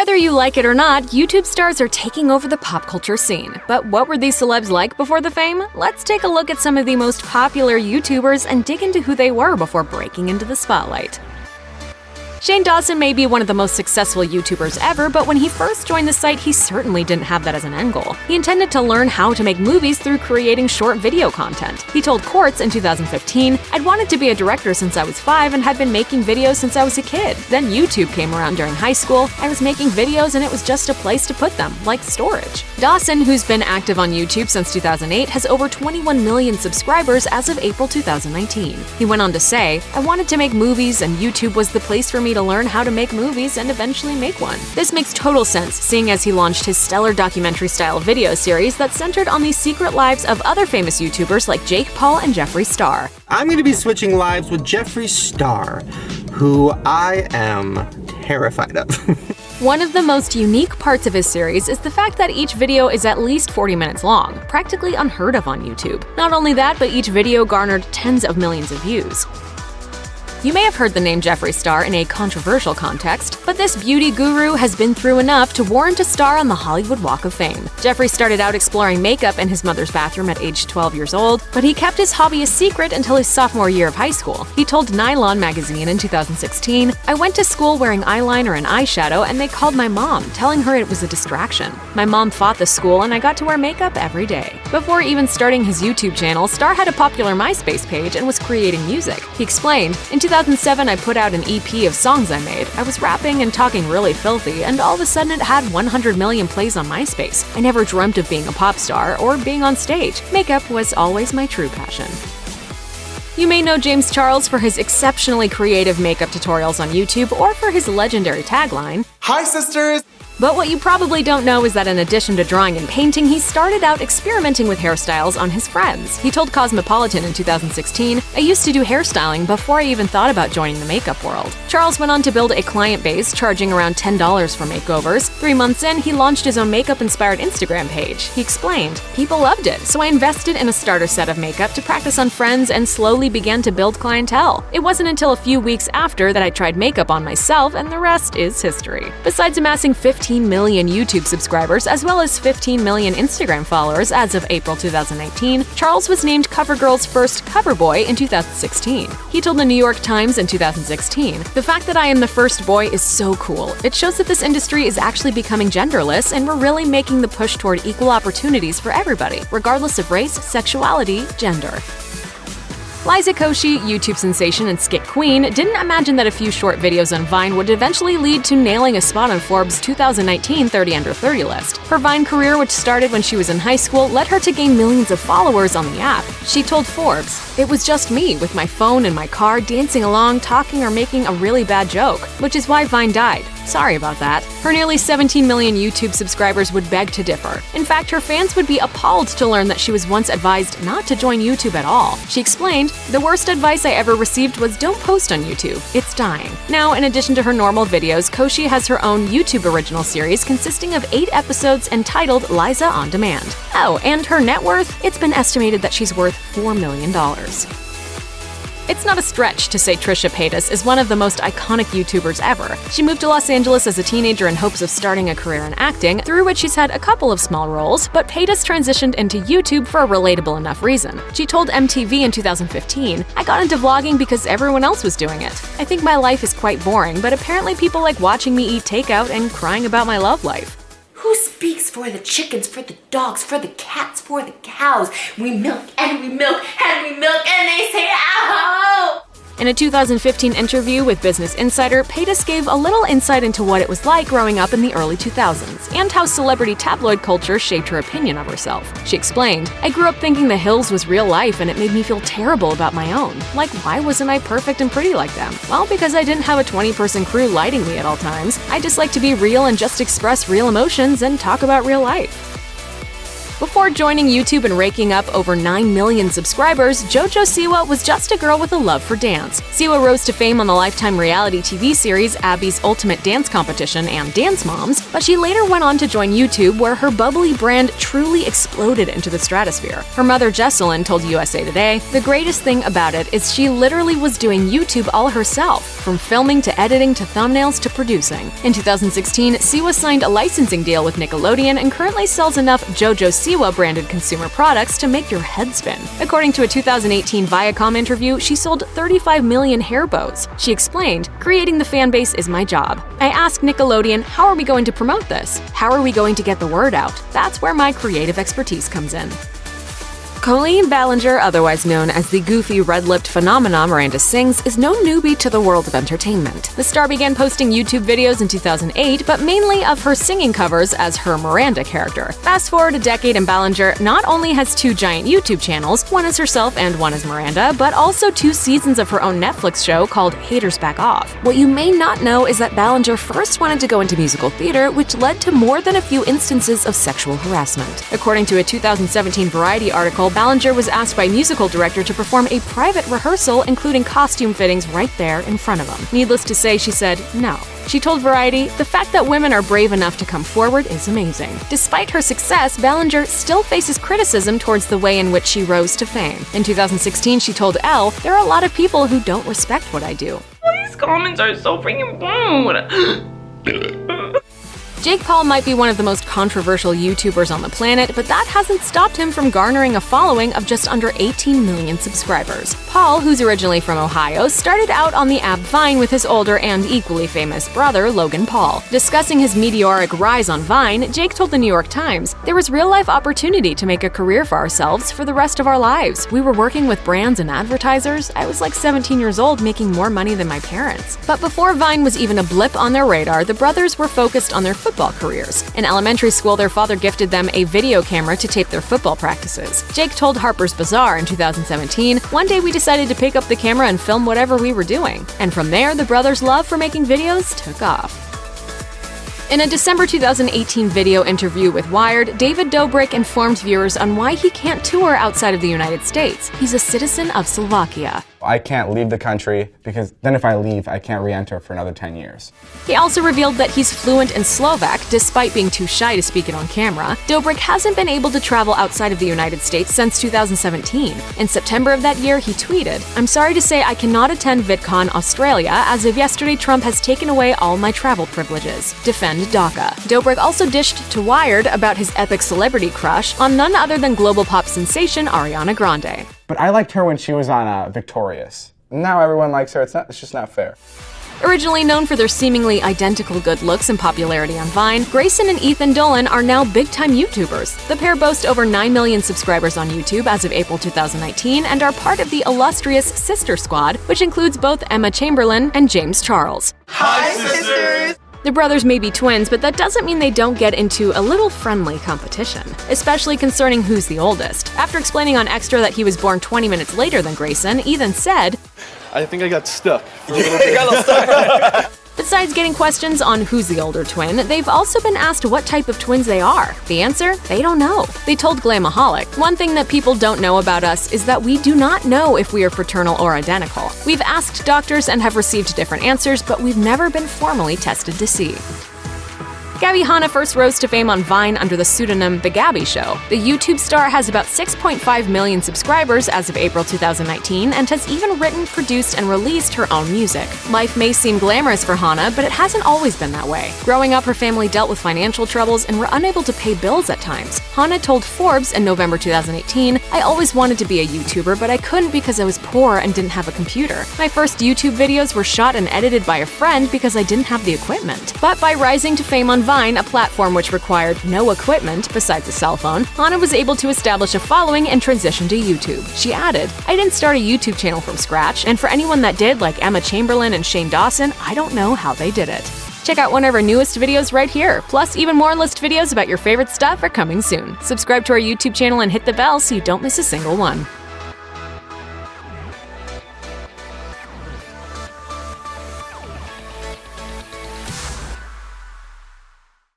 Whether you like it or not, YouTube stars are taking over the pop culture scene. But what were these celebs like before the fame? Let's take a look at some of the most popular YouTubers and dig into who they were before breaking into the spotlight. Shane Dawson may be one of the most successful YouTubers ever, but when he first joined the site, he certainly didn't have that as an end goal. He intended to learn how to make movies through creating short video content. He told Quartz in 2015, "I'd wanted to be a director since I was 5 and had been making videos since I was a kid. Then YouTube came around during high school. I was making videos and it was just a place to put them, like storage." Dawson, who's been active on YouTube since 2008, has over 21 million subscribers as of April 2019. He went on to say, "I wanted to make movies and YouTube was the place for me to learn how to make movies and eventually make one." This makes total sense, seeing as he launched his stellar documentary-style video series that centered on the secret lives of other famous YouTubers like Jake Paul and Jeffree Star. I'm going to be switching lives with Jeffree Star, who I am terrified of. One of the most unique parts of his series is the fact that each video is at least 40 minutes long, practically unheard of on YouTube. Not only that, but each video garnered tens of millions of views. You may have heard the name Jeffree Star in a controversial context, but this beauty guru has been through enough to warrant a star on the Hollywood Walk of Fame. Jeffree started out exploring makeup in his mother's bathroom at age 12 years old, but he kept his hobby a secret until his sophomore year of high school. He told Nylon magazine in 2016, "I went to school wearing eyeliner and eyeshadow and they called my mom, telling her it was a distraction. My mom fought the school and I got to wear makeup every day." Before even starting his YouTube channel, Star had a popular MySpace page and was creating music. He explained, "In 2007, I put out an EP of songs I made. I was rapping and talking really filthy, and all of a sudden it had 100 million plays on MySpace. I never dreamt of being a pop star or being on stage. Makeup was always my true passion." You may know James Charles for his exceptionally creative makeup tutorials on YouTube or for his legendary tagline, "Hi, sisters!" But what you probably don't know is that in addition to drawing and painting, he started out experimenting with hairstyles on his friends. He told Cosmopolitan in 2016, "I used to do hairstyling before I even thought about joining the makeup world." Charles went on to build a client base, charging around $10 for makeovers. 3 months in, he launched his own makeup-inspired Instagram page. He explained, "People loved it, so I invested in a starter set of makeup to practice on friends and slowly began to build clientele. It wasn't until a few weeks after that I tried makeup on myself, and the rest is history." Besides amassing 15 million YouTube subscribers as well as 15 million Instagram followers as of April 2019, Charles was named CoverGirl's first cover boy in 2016. He told the New York Times in 2016, "The fact that I am the first boy is so cool. It shows that this industry is actually becoming genderless and we're really making the push toward equal opportunities for everybody, regardless of race, sexuality, gender." Liza Koshy, YouTube sensation and skit queen, didn't imagine that a few short videos on Vine would eventually lead to nailing a spot on Forbes' 2019 30 Under 30 list. Her Vine career, which started when she was in high school, led her to gain millions of followers on the app. She told Forbes, "It was just me, with my phone in my car, dancing along, talking or making a really bad joke, which is why Vine died. Sorry about that." Her nearly 17 million YouTube subscribers would beg to differ. In fact, her fans would be appalled to learn that she was once advised not to join YouTube at all. She explained, "The worst advice I ever received was don't post on YouTube. It's dying." Now, in addition to her normal videos, Koshy has her own YouTube original series consisting of 8 episodes entitled Liza On Demand. Oh, and her net worth? It's been estimated that she's worth $4 million. It's not a stretch to say Trisha Paytas is one of the most iconic YouTubers ever. She moved to Los Angeles as a teenager in hopes of starting a career in acting, through which she's had a couple of small roles, but Paytas transitioned into YouTube for a relatable enough reason. She told MTV in 2015, "I got into vlogging because everyone else was doing it. I think my life is quite boring, but apparently people like watching me eat takeout and crying about my love life." Who speaks for the chickens, for the dogs, for the cats, for the cows? We milk and we milk and we milk and they say, ow! In a 2015 interview with Business Insider, Paytas gave a little insight into what it was like growing up in the early 2000s, and how celebrity tabloid culture shaped her opinion of herself. She explained, "I grew up thinking The Hills was real life and it made me feel terrible about my own. Like, why wasn't I perfect and pretty like them? Well, because I didn't have a 20-person crew lighting me at all times. I just like to be real and just express real emotions and talk about real life." Before joining YouTube and raking up over 9 million subscribers, JoJo Siwa was just a girl with a love for dance. Siwa rose to fame on the Lifetime reality TV series Abby's Ultimate Dance Competition and Dance Moms, but she later went on to join YouTube, where her bubbly brand truly exploded into the stratosphere. Her mother, Jesselyn, told USA Today, "The greatest thing about it is she literally was doing YouTube all herself, from filming to editing to thumbnails to producing." In 2016, Siwa signed a licensing deal with Nickelodeon and currently sells enough JoJo Siwa branded consumer products to make your head spin. According to a 2018 Viacom interview, she sold 35 million hair bows. She explained, "Creating the fan base is my job. I asked Nickelodeon, how are we going to promote this? How are we going to get the word out? That's where my creative expertise comes in." Colleen Ballinger, otherwise known as the goofy red-lipped phenomenon Miranda sings, is no newbie to the world of entertainment. The star began posting YouTube videos in 2008, but mainly of her singing covers as her Miranda character. Fast forward a decade and Ballinger not only has 2 giant YouTube channels, one as herself and one as Miranda, but also 2 seasons of her own Netflix show called Haters Back Off. What you may not know is that Ballinger first wanted to go into musical theater, which led to more than a few instances of sexual harassment. According to a 2017 Variety article, Ballinger was asked by musical director to perform a private rehearsal, including costume fittings right there in front of him. Needless to say, she said no. She told Variety, "The fact that women are brave enough to come forward is amazing." Despite her success, Ballinger still faces criticism towards the way in which she rose to fame. In 2016, she told Elle, "There are a lot of people who don't respect what I do." These comments are so freaking rude. Jake Paul might be one of the most controversial YouTubers on the planet, but that hasn't stopped him from garnering a following of just under 18 million subscribers. Paul, who's originally from Ohio, started out on the app Vine with his older and equally famous brother, Logan Paul. Discussing his meteoric rise on Vine, Jake told the New York Times, "There was real-life opportunity to make a career for ourselves for the rest of our lives. We were working with brands and advertisers. I was like 17 years old, making more money than my parents." But before Vine was even a blip on their radar, the brothers were focused on their football careers. In elementary school, their father gifted them a video camera to tape their football practices. Jake told Harper's Bazaar in 2017, "One day we decided to pick up the camera and film whatever we were doing." And from there, the brothers' love for making videos took off. In a December 2018 video interview with Wired, David Dobrik informed viewers on why he can't tour outside of the United States. He's a citizen of Slovakia. I can't leave the country because then if I leave, I can't re-enter for another 10 years. He also revealed that he's fluent in Slovak, despite being too shy to speak it on camera. Dobrik hasn't been able to travel outside of the United States since 2017. In September of that year, he tweeted, "I'm sorry to say I cannot attend VidCon Australia. As of yesterday, Trump has taken away all my travel privileges. Defend DACA." Dobrik also dished to Wired about his epic celebrity crush on none other than global pop sensation Ariana Grande. But I liked her when she was on Victorious. Now everyone likes her. It's just not fair. Originally known for their seemingly identical good looks and popularity on Vine, Grayson and Ethan Dolan are now big-time YouTubers. The pair boast over 9 million subscribers on YouTube as of April 2019 and are part of the illustrious Sister Squad, which includes both Emma Chamberlain and James Charles. Hi, sisters! The brothers may be twins, but that doesn't mean they don't get into a little friendly competition, especially concerning who's the oldest. After explaining on Extra that he was born 20 minutes later than Grayson, Ethan said, I think I got stuck for a little bit. Besides getting questions on who's the older twin, they've also been asked what type of twins they are. The answer? They don't know. They told Glamaholic, "One thing that people don't know about us is that we do not know if we are fraternal or identical. We've asked doctors and have received different answers, but we've never been formally tested to see." Gabbie Hanna first rose to fame on Vine under the pseudonym The Gabbie Show. The YouTube star has about 6.5 million subscribers as of April 2019 and has even written, produced, and released her own music. Life may seem glamorous for Hanna, but it hasn't always been that way. Growing up, her family dealt with financial troubles and were unable to pay bills at times. Hanna told Forbes in November 2018, "I always wanted to be a YouTuber, but I couldn't because I was poor and didn't have a computer. My first YouTube videos were shot and edited by a friend because I didn't have the equipment." But by rising to fame on Vine, a platform which required no equipment besides a cell phone, Hanna was able to establish a following and transition to YouTube. She added, "I didn't start a YouTube channel from scratch, and for anyone that did, like Emma Chamberlain and Shane Dawson, I don't know how they did it." Check out one of our newest videos right here. Plus, even more list videos about your favorite stuff are coming soon. Subscribe to our YouTube channel and hit the bell so you don't miss a single one.